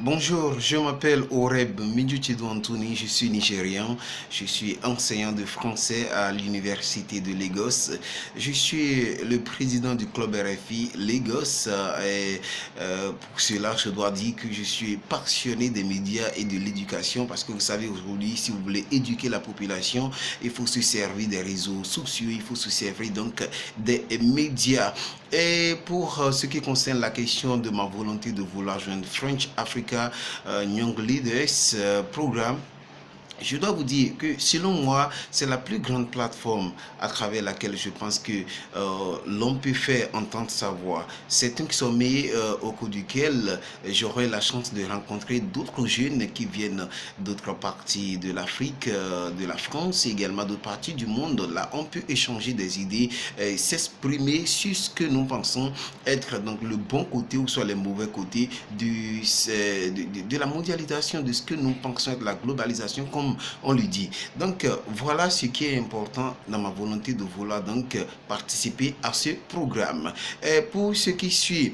Bonjour, je m'appelle Oreb Midjutidou Anthony, je suis nigérian, je suis enseignant de français à l'université de Lagos. Je suis le président du club RFI Lagos et pour cela je dois dire que je suis passionné des médias et de l'éducation parce que vous savez aujourd'hui si vous voulez éduquer la population, il faut se servir des réseaux sociaux, il faut se servir donc des médias. Et pour ce qui concerne la question de ma volonté de vouloir joindre French Africa Young Leaders Programme, je dois vous dire que selon moi, c'est la plus grande plateforme à travers laquelle je pense que l'on peut faire entendre sa voix. C'est un sommet au cours duquel j'aurai la chance de rencontrer d'autres jeunes qui viennent d'autres parties de l'Afrique, de la France et également d'autres parties du monde. Là, on peut échanger des idées, s'exprimer sur ce que nous pensons être donc le bon côté ou soit les mauvais côtés de la mondialisation, de ce que nous pensons être la globalisation, comme on lui dit. Donc voilà ce qui est important dans ma volonté de vouloir donc participer à ce programme. Et pour ce qui suit,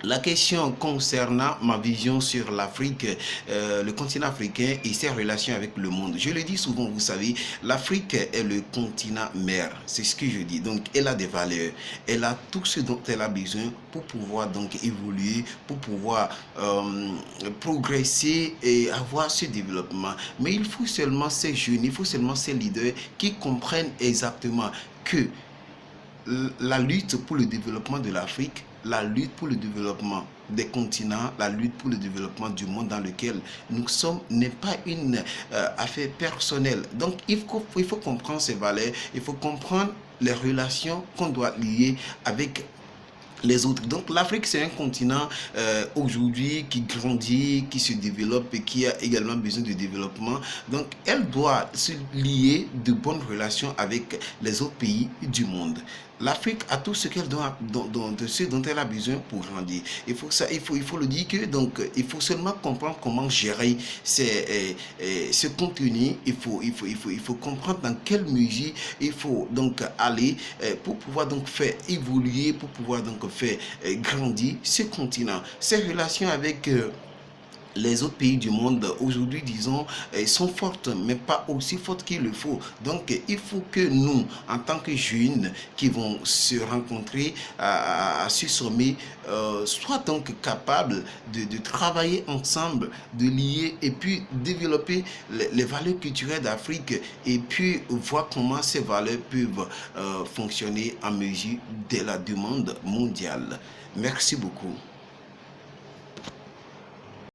la question concernant ma vision sur l'Afrique, le continent africain et ses relations avec le monde. Je le dis souvent, vous savez, l'Afrique est le continent mère. C'est ce que je dis. Donc, elle a des valeurs. Elle a tout ce dont elle a besoin pour pouvoir donc évoluer, pour pouvoir progresser et avoir ce développement. Mais il faut seulement ces jeunes, il faut seulement ces leaders qui comprennent exactement que la lutte pour le développement de l'Afrique, la lutte pour le développement des continents, la lutte pour le développement du monde dans lequel nous sommes n'est pas une affaire personnelle. Donc il faut comprendre ces valeurs, il faut comprendre les relations qu'on doit lier avec les autres. Donc l'Afrique c'est un continent aujourd'hui qui grandit, qui se développe et qui a également besoin de développement. Donc elle doit se lier de bonnes relations avec les autres pays du monde. L'Afrique a tout ce qu'elle doit, ce dont elle a besoin pour grandir. Il faut le dire que donc il faut seulement comprendre comment gérer ce contenu. Il faut comprendre dans quelle mesure il faut donc aller pour pouvoir donc faire évoluer, pour pouvoir donc faire grandir ce continent. Ces relations avec les autres pays du monde aujourd'hui, disons, sont fortes, mais pas aussi fortes qu'il le faut. Donc, il faut que nous, en tant que jeunes qui vont se rencontrer à ce sommet, soient donc capables de travailler ensemble, de lier et puis développer les valeurs culturelles d'Afrique et puis voir comment ces valeurs peuvent fonctionner en mesure de la demande mondiale. Merci beaucoup.